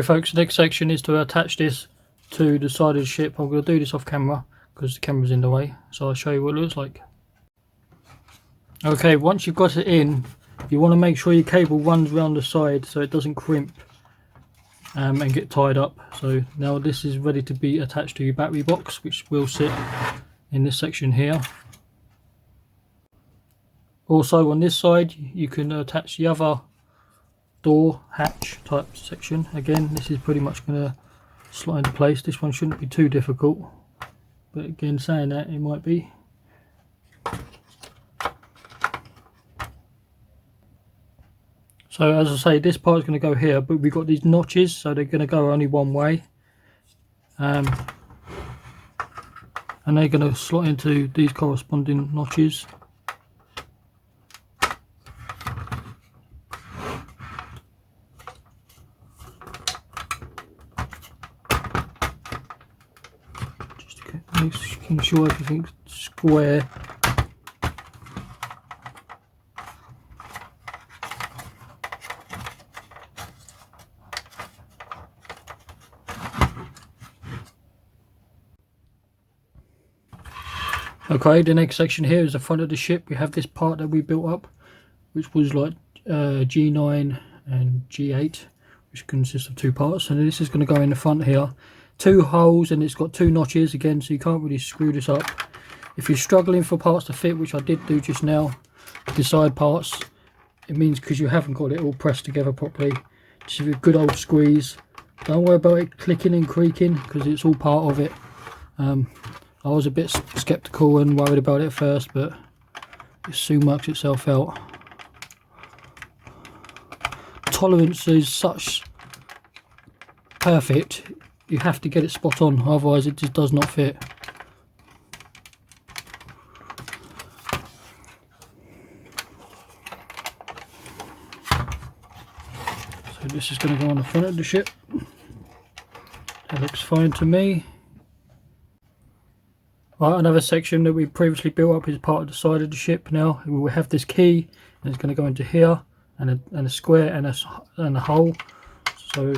Okay folks, the next section is to attach this to the side of the ship. I'm going to do this off camera because the camera's in the way, so I'll show you what it looks like. Okay, once you've got it in, you want to make sure your cable runs around the side so it doesn't crimp and get tied up. So now this is ready to be attached to your battery box, which will sit in this section here. Also on this side you can attach the other door hatch type section. Again, this is pretty much going to slide into place. This one shouldn't be too difficult, but again, saying that, it might be. So as I say, this part is going to go here, but we've got these notches, so they're going to go only one way, and they're going to slot into these corresponding notches. Making sure everything's square. Okay, the next section here is the front of the ship. We have this part that we built up, which was like G9 and G8, which consists of two parts, and this is going to go in the front here. Two holes, and it's got two notches again, so you can't really screw this up. If you're struggling for parts to fit, which I did do just now, the side parts, it means because you haven't got it all pressed together properly, just give it a good old squeeze. Don't worry about it clicking and creaking because it's all part of it. I was a bit skeptical and worried about it at first, but it soon works itself out. Tolerance is such perfect. You have to get it spot on, otherwise it just does not fit. So this is going to go on the front of the ship. That looks fine to me. Right, another section that we previously built up is part of the side of the ship. Now we will have this key, and it's going to go into here, and a square and a hole. So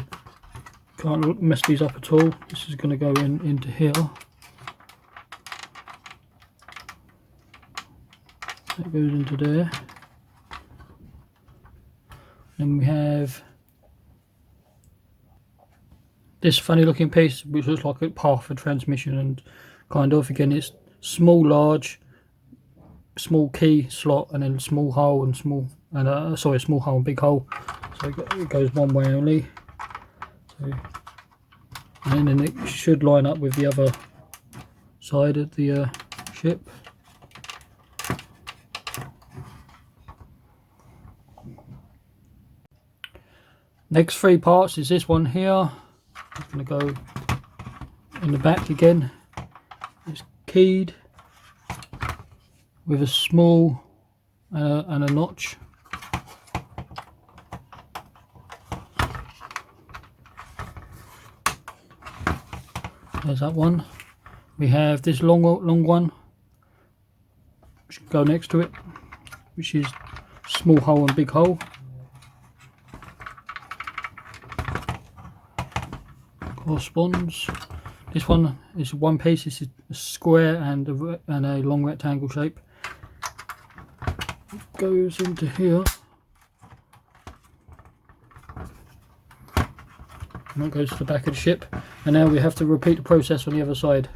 can't mess these up at all. This is going to go into here. That goes into there. Then we have this funny looking piece which looks like a path for transmission, and kind of, again, it's small, large, small key slot, and then small hole and small, and sorry, small hole and big hole. So it goes one way only. So, and then it should line up with the other side of the ship. Next three parts is this one here. It's going to go in the back again. It's keyed with a small and a notch. There's that one. We have this long one, which can go next to it, which is small hole and big hole. Corresponds. This one is one piece. This is a square and a long rectangle shape. It goes into here. And that goes to the back of the ship. And now we have to repeat the process on the other side.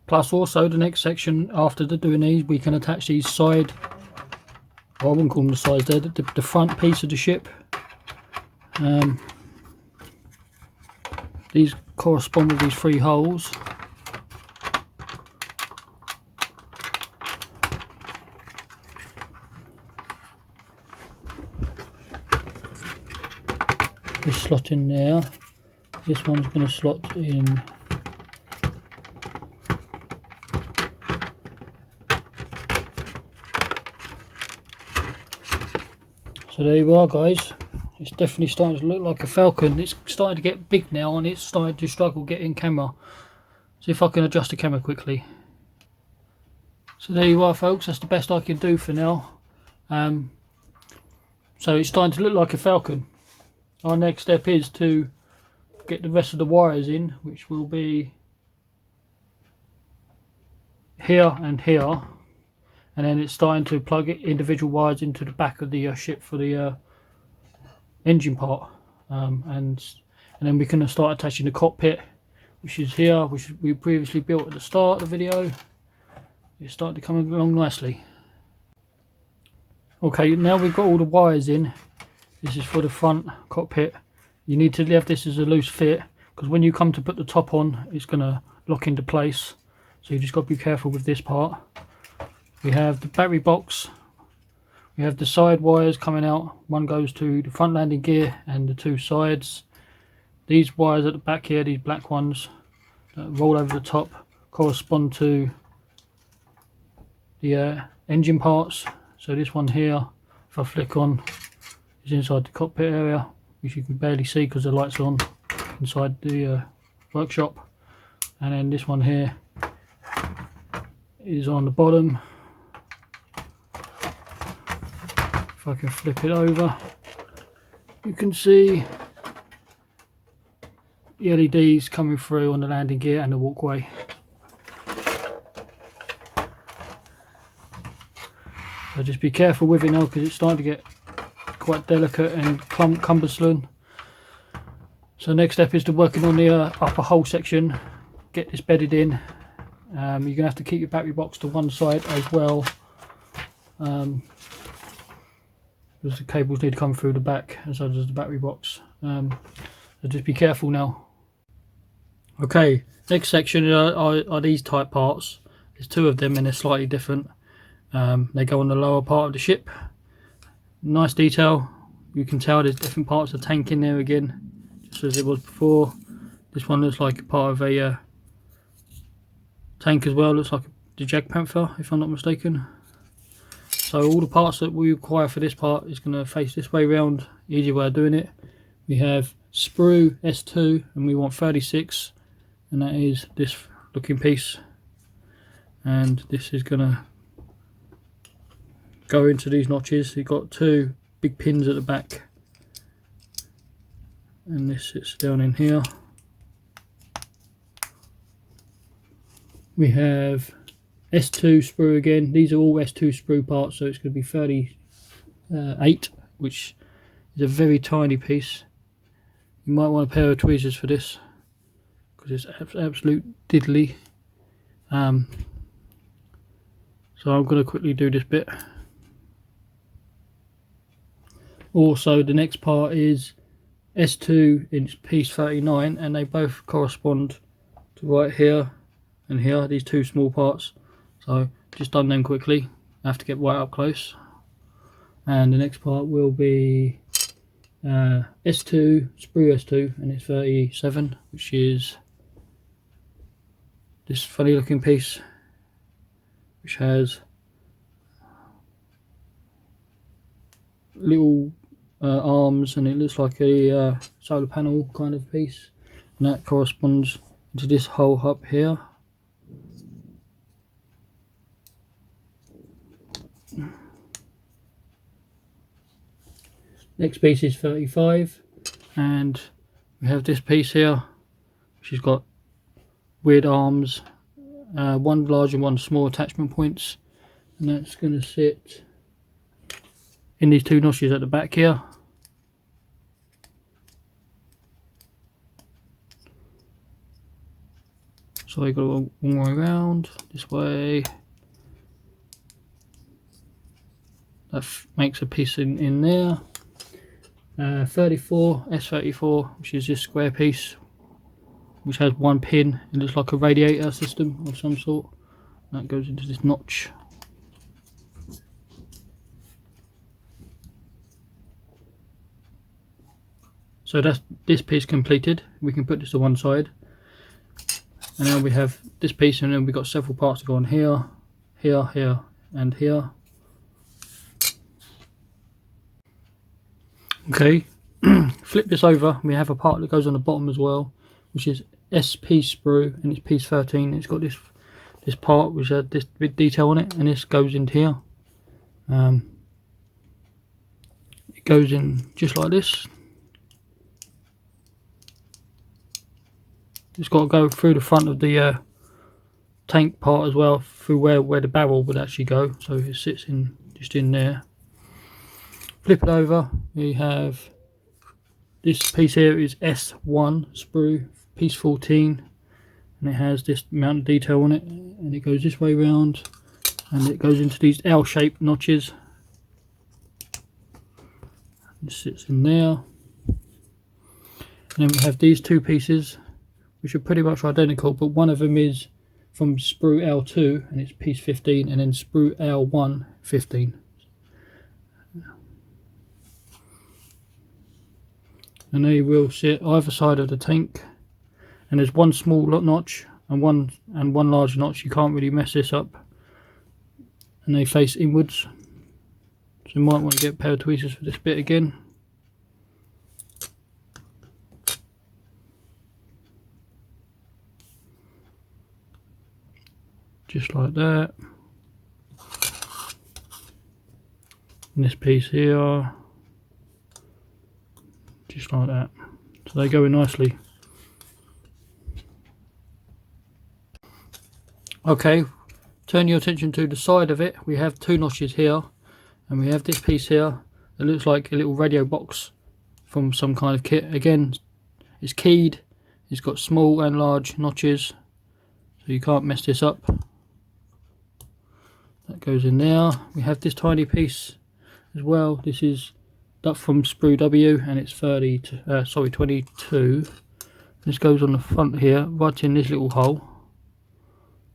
Plus also the next section after doing these, we can attach these side, well, I wouldn't call them the sides there, the front piece of the ship. These correspond with these three holes. This slot in there. This one's going to slot in. So there you are, guys. It's definitely starting to look like a Falcon. It's starting to get big now, and it's starting to struggle getting camera. See if I can adjust the camera quickly. So there you are, folks. That's the best I can do for now. So it's starting to look like a Falcon. our next step is to get the rest of the wires in, which will be here and here, and then it's starting to plug individual wires into the back of the ship for the engine part, and then we can start attaching the cockpit, which is here, which we previously built at the start of the video. It's starting to come along nicely. Okay, now we've got all the wires in. This is for the front cockpit. You need to leave this as a loose fit, because when you come to put the top on, it's going to lock into place. So you just got to be careful with this part. We have the battery box. We have the side wires coming out. One goes to the front landing gear and the two sides. These wires at the back here, these black ones that roll over the top, correspond to the engine parts. So this one here, if I flick on, is inside the cockpit area, which you can barely see because the light's on inside the workshop. And then this one here is on the bottom. If I can flip it over, you can see the LEDs coming through on the landing gear and the walkway. So just be careful with it now, because it's starting to get quite delicate and cumbersome. So next step is to working on the upper hull section, get this bedded in. You're going to have to keep your battery box to one side as well, because the cables need to come through the back, as well as the battery box. So just be careful now. Okay, next section are these type parts. There's two of them and they're slightly different. They go on the lower part of the ship. Nice detail. You can tell there's different parts of the tank in there again, just as it was before. This one looks like part of a tank as well. Looks like the Jag Panther, if I'm not mistaken. So all the parts that we require for this part is going to face this way round. Easy way of doing it. We have sprue S2 and we want 36, and that is this looking piece. And this is going to go into these notches. You've got two big pins at the back, and this sits down in here. We have S2 sprue again. These are all S2 sprue parts, so it's going to be 38, which is a very tiny piece. You might want a pair of tweezers for this, because it's absolute diddly. So I'm going to quickly do this bit. Also, the next part is S2 in piece 39, and they both correspond to right here and here, these two small parts. So just done them quickly. I have to get right up close. And the next part will be S2, sprue S2, and it's 37, which is this funny looking piece, which has little arms, and it looks like a solar panel kind of piece, and that corresponds to this hole up here. Next piece is 35, and we have this piece here, which has got weird arms, one large and one small attachment points, and that's going to sit in these two notches at the back here. So I got a long way around this way. That makes a piece in there. 34, S34, which is this square piece, which has one pin. It looks like a radiator system of some sort. That goes into this notch. So that's this piece completed. We can put this to one side, and now we have this piece, and then we've got several parts to go on here, here, here, and here. Okay, flip this over. We have a part that goes on the bottom as well, which is SP sprue, and it's piece 13. It's got this part which has this big detail on it, and this goes into here. It goes in just like this. it's got to go through the front of the tank part as well, through where the barrel would actually go, so it sits in just in there. Flip it over, we have this piece here is S1 sprue, piece 14, and it has this amount of detail on it, and it goes this way round, and it goes into these L-shaped notches. It sits in there. And then we have these two pieces, which are pretty much identical, but one of them is from sprue L2 and it's piece 15, and then sprue L1 15. And they will sit either side of the tank, and there's one small notch and one large notch. You can't really mess this up, and they face inwards, so you might want to get a pair of tweezers for this bit again. Just like that. And this piece here, just like that. So they go in nicely. Okay, turn your attention to the side of it. We have two notches here, and we have this piece here that looks like a little radio box from some kind of kit. Again, it's keyed, it's got small and large notches, so you can't mess this up. That goes in there. We have this tiny piece as well. This is that from sprue W, and it's 22. This goes on the front here, right in this little hole.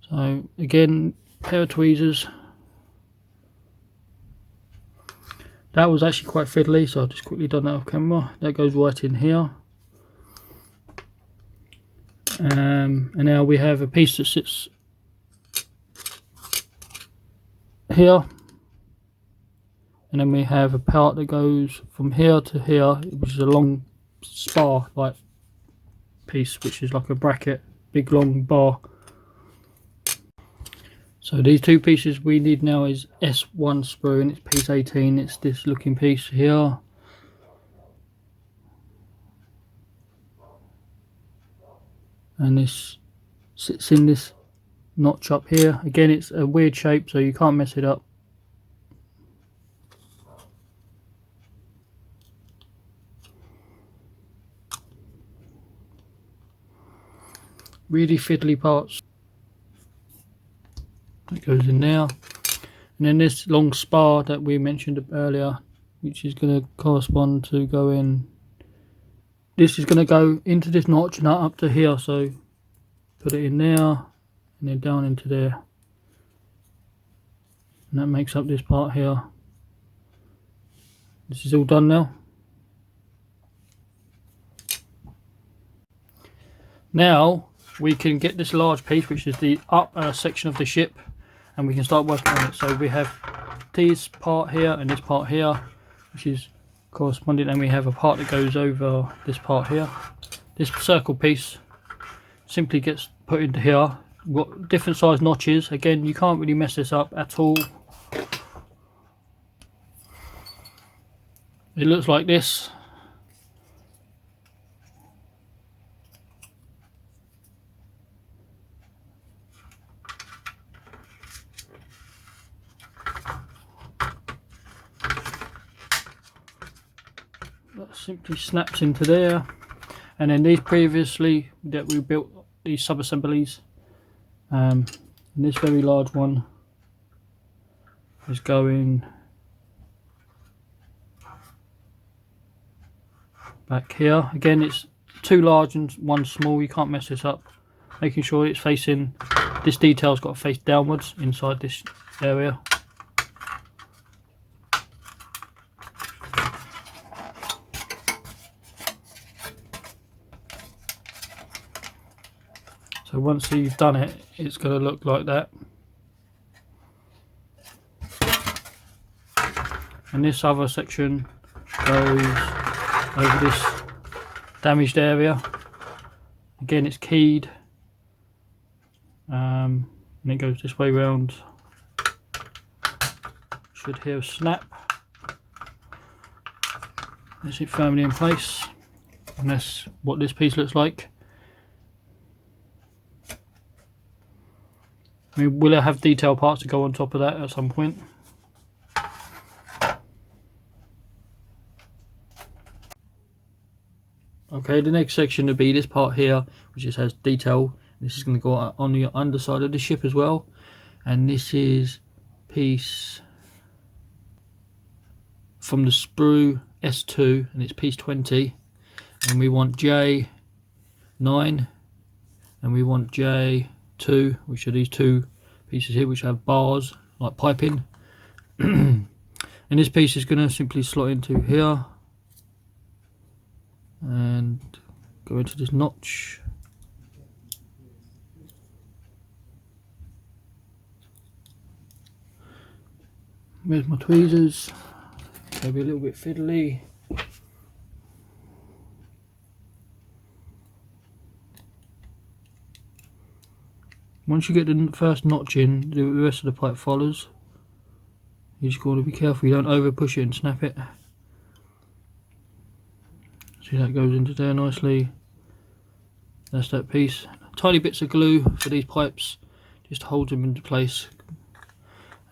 So again, pair of tweezers. That was actually quite fiddly, so I've just quickly done that off camera. That goes right in here. And now we have a piece that sits here, and then we have a part that goes from here to here, which is a long spar like piece, which is like a bracket, big long bar. So these two pieces we need now is S1 sprue, and it's piece 18. It's this looking piece here. And this sits in this notch up here. Again, it's a weird shape, so you can't mess it up. Really fiddly parts. That goes in there. And then this long spar that we mentioned earlier, which is going to correspond to go in. This is going to go into this notch and up to here, so put it in there and then down into there, and that makes up this part here. This is all done now. Now we can get this large piece, which is the upper section of the ship, and we can start working on it. So we have this part here and this part here, which is corresponding, and we have a part that goes over this part here. This circle piece simply gets put into here. We've got different size notches. Again, you can't really mess this up at all. It looks like this. That simply snaps into there. And then these previously that we built, these sub-assemblies, and this very large one is going back here. Again, it's two large and one small. You can't mess this up. Making sure it's facing, this detail's got to face downwards inside this area. So once you've done it, it's going to look like that. And this other section goes over this damaged area. Again, it's keyed. And it goes this way round. Should hear a snap. That's it firmly in place. And that's what this piece looks like. I mean, will it have detail parts to go on top of that at some point? Okay, the next section would be this part here, which just has detail. This is going to go on the underside of the ship as well. And this is piece from the sprue S2, and it's piece 20. And we want J9, and we want J2, which are these two pieces here, which have bars like piping. And this piece is going to simply slot into here and go into this notch. Where's my tweezers? Maybe a little bit fiddly. Once you get the first notch in, the rest of the pipe follows. You just got to be careful you don't over push it and snap it. See, that goes into there nicely. That's that piece. Tiny bits of glue for these pipes just holds them into place.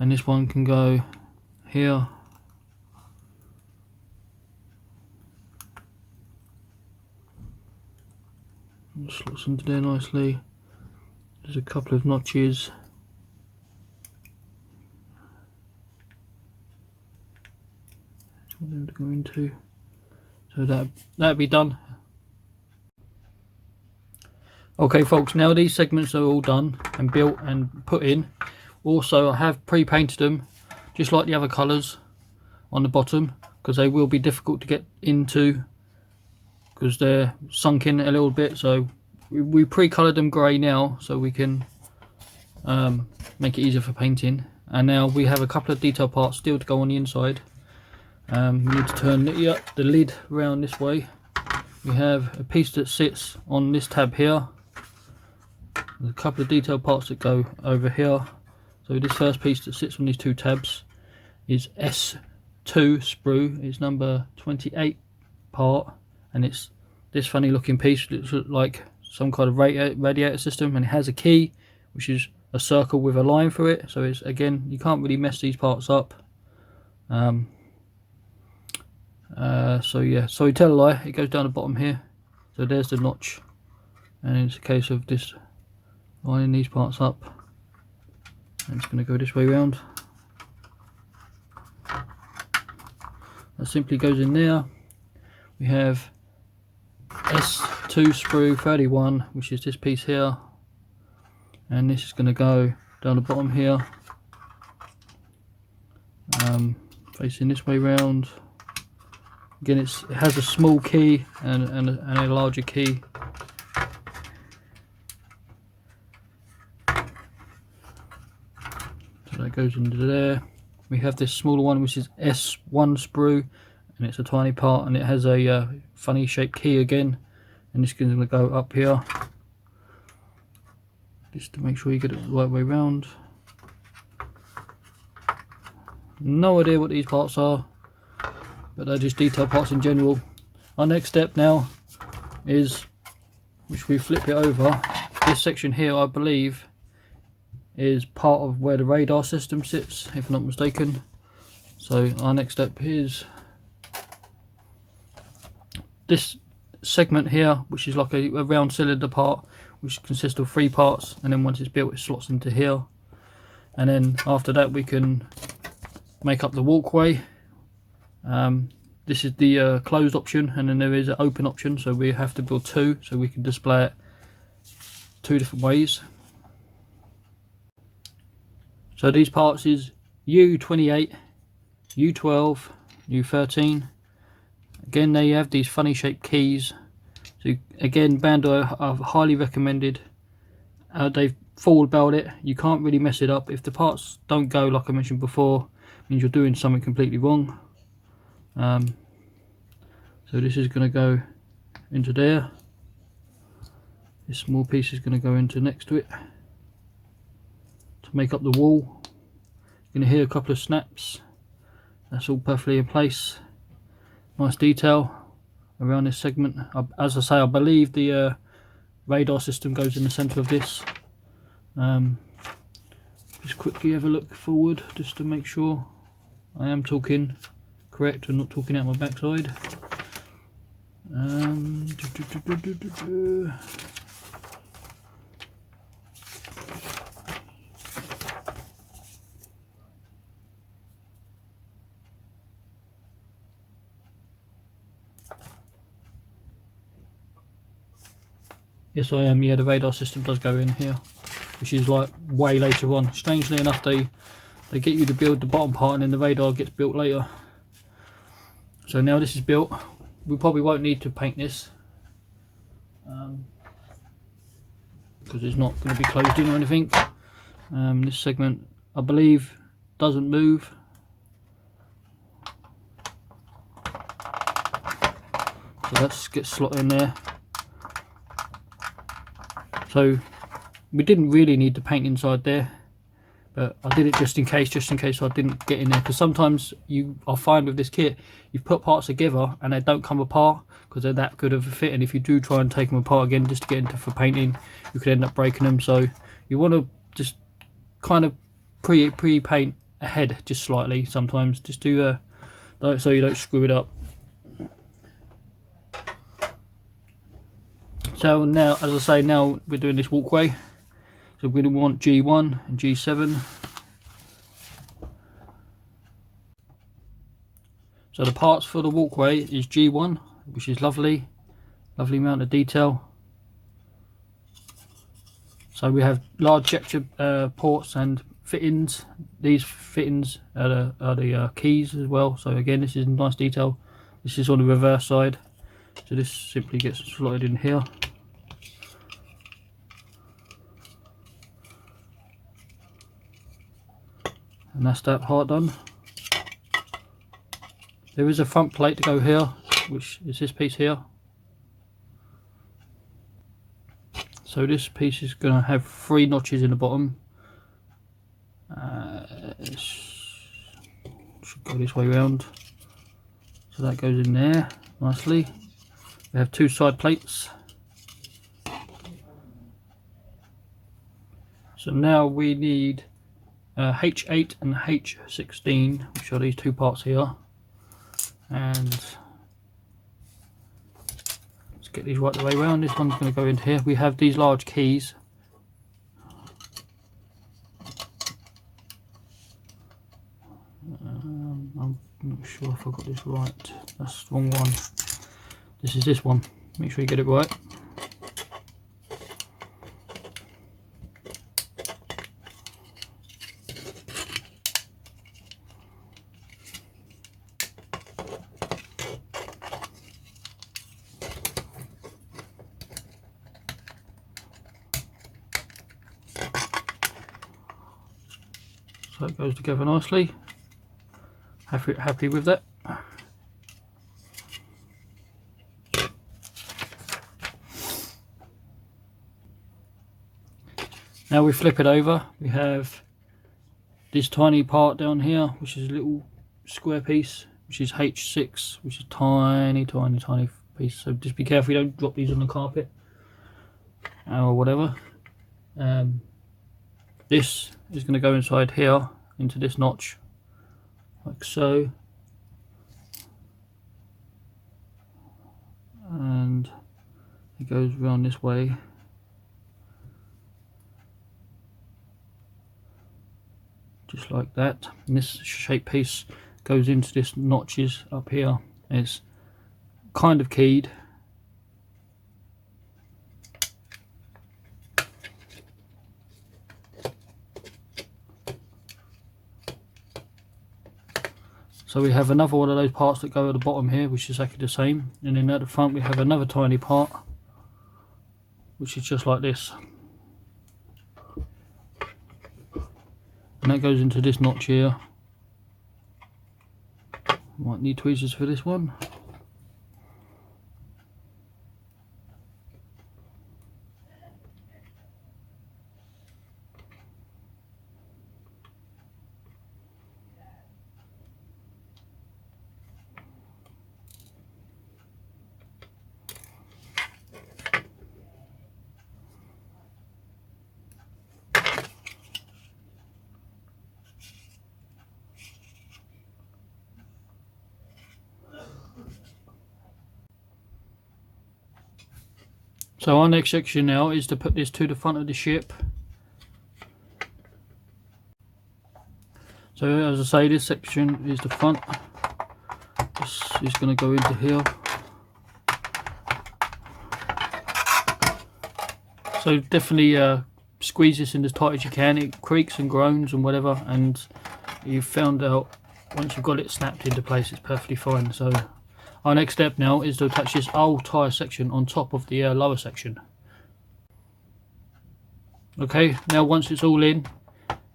And this one can go here. And slots into there nicely. There's a couple of notches. That's what they would go into. So that'd be done. Okay folks, now these segments are all done and built and put in. Also I have pre-painted them just like the other colours on the bottom, because they will be difficult to get into because they're sunk in a little bit. So we pre-coloured them grey now so we can make it easier for painting. And now we have a couple of detail parts still to go on the inside. We need to turn the lid around this way. We have a piece that sits on this tab here. There's a couple of detail parts that go over here. So this first piece that sits on these two tabs is S2 sprue. It's number 28 part, and it's this funny looking piece that looks like some kind of radiator system, and it has a key which is a circle with a line through it. So it's, again, you can't really mess these parts up. So yeah, sorry, tell a lie, it goes down the bottom here. So there's the notch, and it's a case of this lining these parts up. And it's going to go this way round. That simply goes in there. We have S2 sprue 31, which is this piece here, and this is going to go down the bottom here, facing this way round. Again, it has a small key and a larger key. So that goes into there. We have this smaller one which is S1 sprue, and it's a tiny part, and it has a funny shaped key again, and this is going to go up here just to make sure you get it the right way round. No idea what these parts are, but they're just detail parts in general. Our next step now is, which we flip it over, this section here I believe is part of where the radar system sits, if I'm not mistaken. So our next step is this segment here, which is like a round cylinder part, which consists of 3 parts, and then once it's built it slots into here. And then after that we can make up the walkway. This is the closed option, and then there is an open option, so we have to build 2 so we can display it 2 different ways. So these parts is U28, U12, U13. Again, they have these funny shaped keys. So again, Bandai are highly recommended. They've forward belled it. You can't really mess it up. If the parts don't go, like I mentioned before, it means you're doing something completely wrong. So this is going to go into there. This small piece is going to go into next to it to make up the wall. You're going to hear a couple of snaps. That's all perfectly in place. Nice detail around this segment. As I say, I believe the radar system goes in the centre of this. just quickly have a look forward just to make sure I am talking correct and not talking out my backside. Yes, I am. Yeah, the radar system does go in here, which is like way later on. Strangely enough, they get you to build the bottom part and then the radar gets built later. So now this is built, we probably won't need to paint this because it's not going to be closed in or anything. This segment, I believe, doesn't move. So let's get slotted in there. So we didn't really need to paint inside there, but I did it just in case I didn't get in there, because sometimes I'll find with this kit, you've put parts together and they don't come apart because they're that good of a fit, and if you do try and take them apart again just to get into for painting, you could end up breaking them. So you want to just kind of pre-paint ahead just slightly sometimes, just to so you don't screw it up. So now, as I say, now we're doing this walkway. So we're going to want G1 and G7. So the parts for the walkway is G1, which is lovely amount of detail. So we have large ejector ports and fittings. These fittings are the keys as well. So again, this is nice detail. This is on the reverse side. So this simply gets slotted in here. And that's that part done. There is a front plate to go here, which is this piece here. So this piece is going to have 3 notches in the bottom. Should go this way around. So that goes in there nicely. We have 2 side plates. So now we need H8 and H16, which are these 2 parts here. And let's get these right the way around. This one's going to go into here. We have these large keys. I'm not sure if I got this right. That's the wrong one. This is this one. Make sure you get it right. So it goes together nicely. Happy with that. Now we flip it over. We have this tiny part down here, which is a little square piece, which is H6, which is tiny piece. So just be careful you don't drop these on the carpet or whatever. This is going to go inside here into this notch, like so, and it goes around this way. Just like that. And this shape piece goes into this notches up here. It's kind of keyed. So we have another one of those parts that go at the bottom here, which is exactly the same. And then at the front we have another tiny part, which is just like this. And that goes into this notch here. Might need tweezers for this one. So our next section now is to put this to the front of the ship. So as I say, this section is the front. This is going to go into here. So definitely squeeze this in as tight as you can. It creaks and groans and whatever, and you've found out once you've got it snapped into place, it's perfectly fine. So our next step now is to attach this whole tyre section on top of the lower section. Okay, now once it's all in,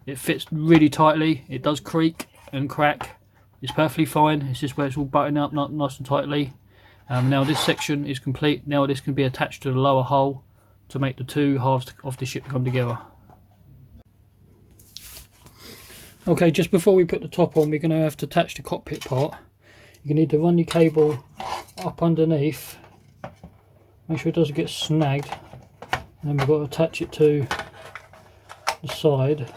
it fits really tightly. It does creak and crack. It's perfectly fine. It's just where it's all buttoned up nice and tightly. Now this section is complete. Now this can be attached to the lower hull to make the two halves of the ship come together. Okay, just before we put the top on, we're going to have to attach the cockpit part. You need to run your cable up underneath, make sure it doesn't get snagged, and then we've got to attach it to the side.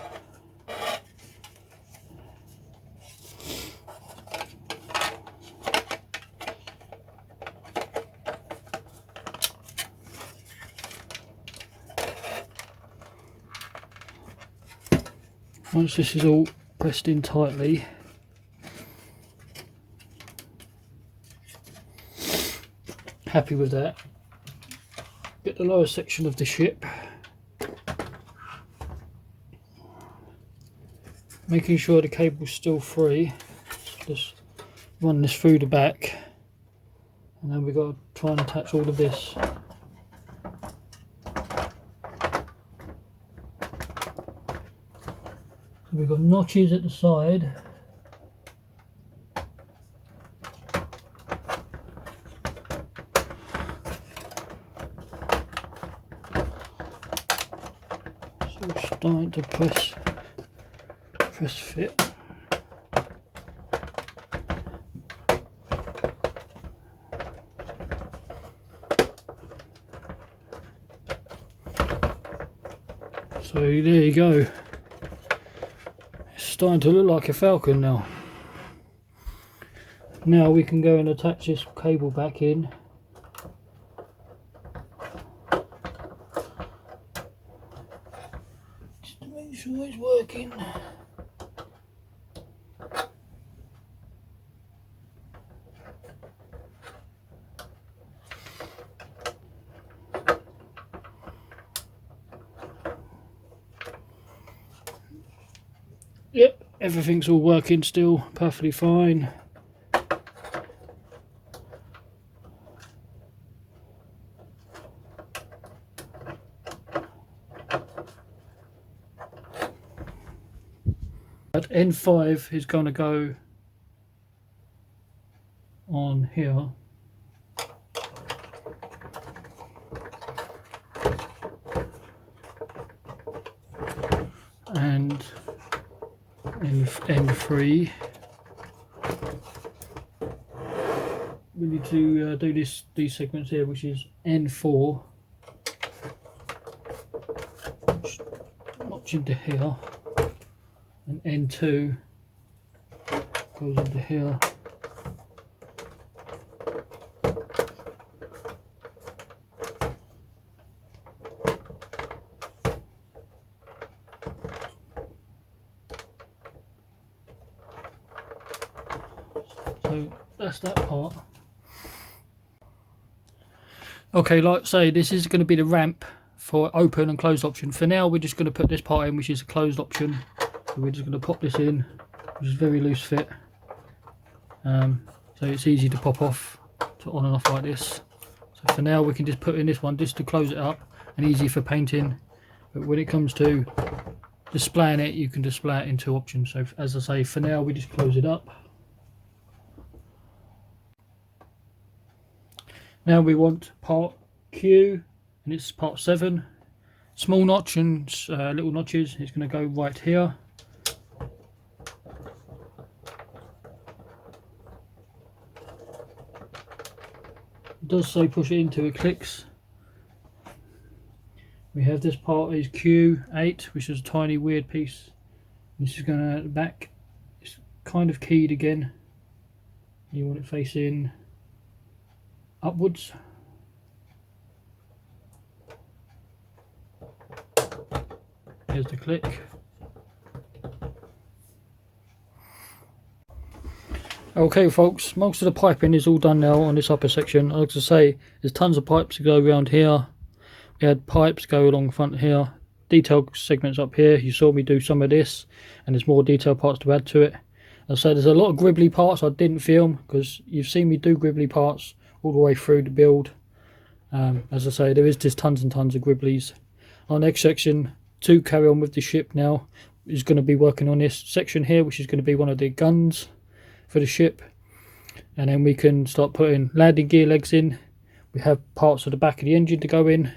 Once this is all pressed in tightly, happy with that, get the lower section of the ship, making sure the cable's still free. Just run this through the back, and then we've got to try and attach all of this. So we've got notches at the side. So we're starting to press fit. So there you go. It's starting to look like a Falcon now. Now we can go and attach this cable back in. Just to make sure it's working. Yep, everything's all working still, perfectly fine. But N5 is going to go on here. And N3. We need to do these segments here, which is N4. Notch into here, and N2 goes into here. So that's that part. Okay, like I say, this is going to be the ramp for open and closed option. For now, we're just going to put this part in, which is a closed option. So we're just going to pop this in, which is very loose fit. So it's easy to pop off to on and off like this. So for now, we can just put in this one just to close it up and easy for painting. But when it comes to displaying it, you can display it in two options. So as I say, for now, we just close it up. Now we want part Q, and it's part 7. Small notch and little notches. It's going to go right here. It does say push it into, it clicks. We have this part is Q8, which is a tiny weird piece. This is going to back. It's kind of keyed again. You want it facing upwards. here's the click. Okay folks, most of the piping is all done now on this upper section. Like I say, there's tons of pipes to go around here. We had pipes go along the front here, detail segments up here. You saw me do some of this, and there's more detail parts to add to it. As I say, there's a lot of gribbly parts I didn't film, because you've seen me do gribbly parts all the way through the build. As I say, there is just tons and tons of gribblies. Our next section to carry on with the ship now is going to be working on this section here, which is going to be one of the guns for the ship, and then we can start putting landing gear legs in. We have parts of the back of the engine to go in,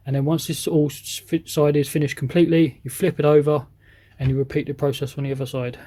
and then once this all side is finished completely, you flip it over and you repeat the process on the other side.